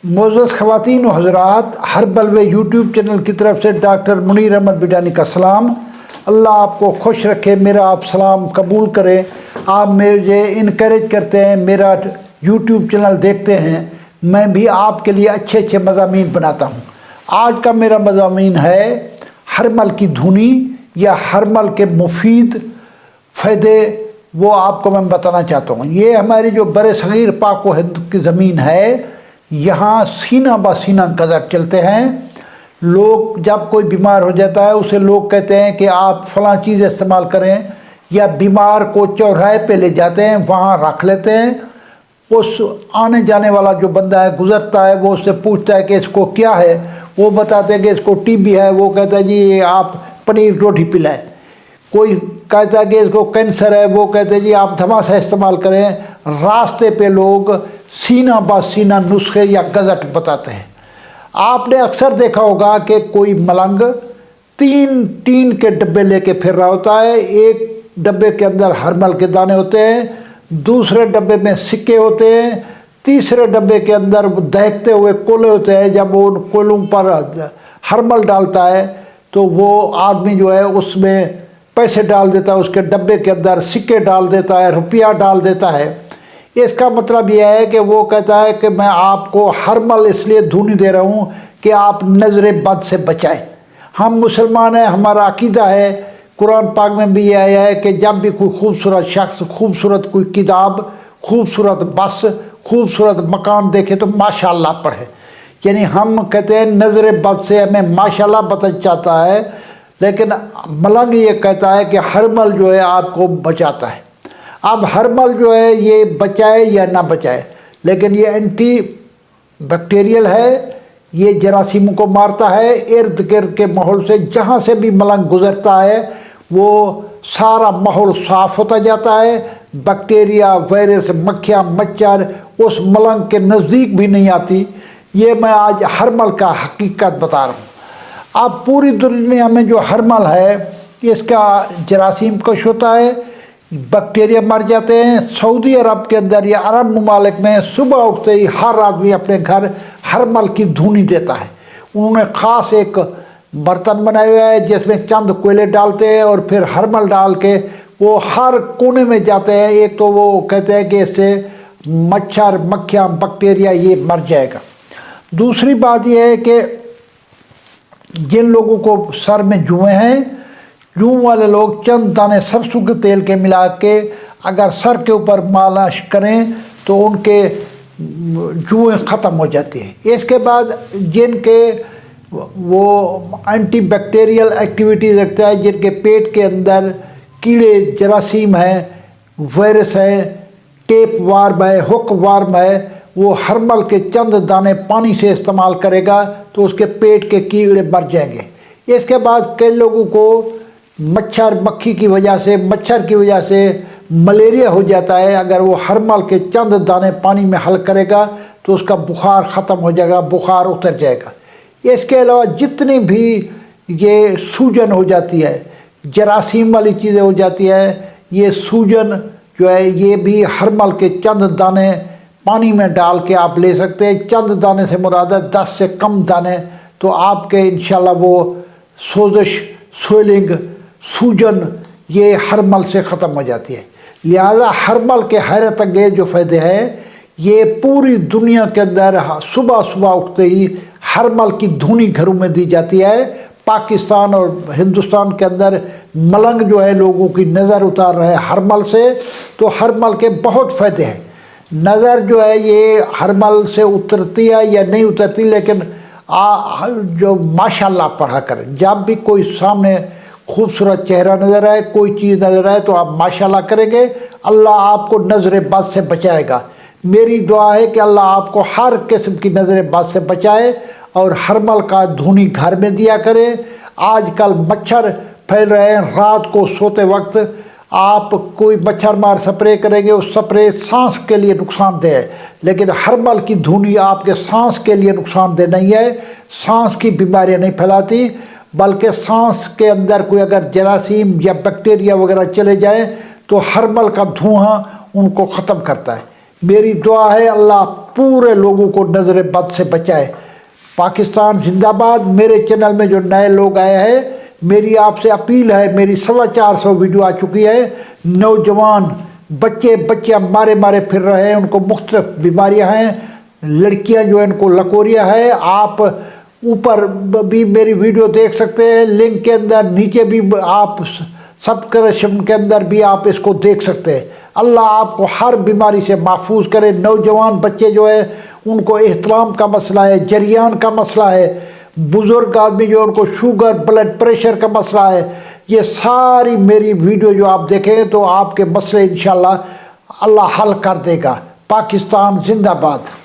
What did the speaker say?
معزز خواتین و حضرات، ہر بلوے یوٹیوب چینل کی طرف سے ڈاکٹر منیر احمد بڈانی کا سلام۔ اللہ آپ کو خوش رکھے، میرا آپ سلام قبول کرے۔ آپ مجھے انکریج کرتے ہیں، میرا یوٹیوب چینل دیکھتے ہیں، میں بھی آپ کے لیے اچھے اچھے مضامین بناتا ہوں۔ آج کا میرا مضامین ہے ہرمل کی دھنی یا ہرمل کے مفید فائدے، وہ آپ کو میں بتانا چاہتا ہوں۔ یہ ہماری جو بر صغیر پاک و ہند کی زمین ہے، یہاں سینہ بہ سینہ گزر چلتے ہیں۔ لوگ جب کوئی بیمار ہو جاتا ہے اسے لوگ کہتے ہیں کہ آپ فلاں چیز استعمال کریں، یا بیمار کو چوراہے پہ لے جاتے ہیں، وہاں رکھ لیتے ہیں۔ اس آنے جانے والا جو بندہ ہے گزرتا ہے، وہ اس سے پوچھتا ہے کہ اس کو کیا ہے، وہ بتاتے ہیں کہ اس کو ٹی بی ہے، وہ کہتا ہے جی آپ پنیر روٹی پلائیں۔ کوئی کہتا ہے کہ اس کو کینسر ہے، وہ کہتے ہیں جی آپ دھماسا استعمال کریں۔ راستے پہ لوگ سینہ بہ سینہ نسخے یا گزٹ بتاتے ہیں۔ آپ نے اکثر دیکھا ہوگا کہ کوئی ملنگ تین ٹین کے ڈبے لے کے پھر رہا ہوتا ہے۔ ایک ڈبے کے اندر ہرمل کے دانے ہوتے ہیں، دوسرے ڈبے میں سکے ہوتے ہیں، تیسرے ڈبے کے اندر دہکتے ہوئے کولے ہوتے ہیں۔ جب وہ ان کولوں پر ہرمل ڈالتا ہے تو وہ آدمی جو ہے اس میں پیسے ڈال دیتا ہے، اس کے ڈبے کے اندر سکے ڈال دیتا ہے، روپیہ ڈال دیتا ہے۔ اس کا مطلب یہ ہے کہ وہ کہتا ہے کہ میں آپ کو ہرمل اس لیے دھونی دے رہا ہوں کہ آپ نظر بد سے بچائیں۔ ہم مسلمان ہیں، ہمارا عقیدہ ہے، قرآن پاک میں بھی یہ آیا ہے کہ جب بھی کوئی خوبصورت شخص، خوبصورت کوئی کتاب، خوبصورت بس، خوبصورت مکان دیکھے تو ماشاءاللہ پڑھے۔ یعنی ہم کہتے ہیں نظر بد سے ہمیں ماشاءاللہ بچ جاتا ہے، لیکن ملنگ یہ کہتا ہے کہ ہرمل جو ہے آپ کو بچاتا ہے۔ اب ہرمل جو ہے یہ بچائے یا نہ بچائے، لیکن یہ اینٹی بیکٹیریل ہے، یہ جراثیموں کو مارتا ہے۔ ارد گرد کے ماحول سے جہاں سے بھی ملنگ گزرتا ہے وہ سارا ماحول صاف ہوتا جاتا ہے۔ بیکٹیریا، وائرس، مکھیاں، مچھر اس ملنگ کے نزدیک بھی نہیں آتی۔ یہ میں آج ہرمل کا حقیقت بتا رہا ہوں۔ اب پوری دنیا میں جو ہرمل ہے اس کا جراثیم کش ہوتا ہے، بیکٹیریا مر جاتے ہیں۔ سعودی عرب کے اندر یا عرب ممالک میں صبح اٹھتے ہی ہر آدمی اپنے گھر ہرمل کی دھونی دیتا ہے۔ انہوں نے خاص ایک برتن بنائے ہوئے ہے جس میں چند کوئلے ڈالتے ہیں اور پھر ہرمل ڈال کے وہ ہر کونے میں جاتے ہیں۔ ایک تو وہ کہتے ہیں کہ اس سے مچھر، مکھیاں، بیکٹیریا یہ مر جائے گا۔ دوسری بات یہ ہے کہ جن لوگوں کو سر میں جوئیں ہیں، جوں والے لوگ چند دانے سرسوں کے تیل کے ملا کے اگر سر کے اوپر مالش کریں تو ان کے جوئیں ختم ہو جاتی ہیں۔ اس کے بعد جن کے وہ اینٹی بیکٹیریل ایکٹیویٹیز رکھتا ہے، جن کے پیٹ کے اندر کیڑے جراثیم ہیں، وائرس ہے، ٹیپ وارم ہے، ہک وارم ہے، وہ ہرمل کے چند دانے پانی سے استعمال کرے گا تو اس کے پیٹ کے کیڑے مر جائیں گے۔ اس کے بعد کئی لوگوں کو مچھر مکھی کی وجہ سے، مچھر کی وجہ سے ملیریا ہو جاتا ہے۔ اگر وہ ہرمل کے چند دانے پانی میں حل کرے گا تو اس کا بخار ختم ہو جائے گا، بخار اتر جائے گا۔ اس کے علاوہ جتنی بھی یہ سوجن ہو جاتی ہے، جراثیم والی چیزیں ہو جاتی ہے، یہ سوجن جو ہے یہ بھی ہرمل کے چند دانے پانی میں ڈال کے آپ لے سکتے ہیں۔ چند دانے سے مراد ہے 10 سے کم دانے، تو آپ کے انشاءاللہ وہ سوزش، سویلنگ، سوجن یہ ہرمل سے ختم ہو جاتی ہے۔ لہذا ہرمل کے حیرت انگیز جو فائدے ہیں، یہ پوری دنیا کے اندر صبح صبح اٹھتے ہی ہرمل کی دھونی گھروں میں دی جاتی ہے۔ پاکستان اور ہندوستان کے اندر ملنگ جو ہے لوگوں کی نظر اتار رہے ہیں ہرمل سے، تو ہرمل کے بہت فائدے ہیں۔ نظر جو ہے یہ ہرمل سے اترتی ہے یا نہیں اترتی، لیکن جو ماشاءاللہ پڑھا کریں۔ جب بھی کوئی سامنے خوبصورت چہرہ نظر آئے، کوئی چیز نظر آئے تو آپ ماشاءاللہ کریں گے، اللہ آپ کو نظر بد سے بچائے گا۔ میری دعا ہے کہ اللہ آپ کو ہر قسم کی نظر بد سے بچائے اور ہرمل کا دھونی گھر میں دیا کرے۔ آج کل مچھر پھیل رہے ہیں، رات کو سوتے وقت آپ کوئی مچھر مار سپرے کریں گے، اس سپرے سانس کے لیے نقصان دہ ہے، لیکن ہرمل کی دھونی آپ کے سانس کے لیے نقصان دہ نہیں ہے، سانس کی بیماریاں نہیں پھیلاتی، بلکہ سانس کے اندر کوئی اگر جراثیم یا بیکٹیریا وغیرہ چلے جائیں تو ہرمل کا دھواں ان کو ختم کرتا ہے۔ میری دعا ہے اللہ پورے لوگوں کو نظر بد سے بچائے۔ پاکستان زندہ باد۔ میرے چینل میں جو نئے لوگ آئے ہیں، میری آپ سے اپیل ہے، میری 450 ویڈیو آ چکی ہے، نوجوان بچے مارے پھر رہے ہیں، ان کو مختلف بیماریاں ہیں، لڑکیاں جو ہیں ان کو لکوریا ہے۔ آپ اوپر بھی میری ویڈیو دیکھ سکتے ہیں، لنک کے اندر، نیچے بھی آپ سبسکرپشن کے اندر بھی آپ اس کو دیکھ سکتے ہیں۔ اللہ آپ کو ہر بیماری سے محفوظ کرے۔ نوجوان بچے جو ہے ان کو احترام کا مسئلہ ہے، جریان کا مسئلہ ہے، بزرگ آدمی جو ان کو شوگر بلڈ پریشر کا مسئلہ ہے، یہ ساری میری ویڈیو جو آپ دیکھیں گے تو آپ کے مسئلے انشاءاللہ اللہ حل کر دے گا۔ پاکستان زندہ باد۔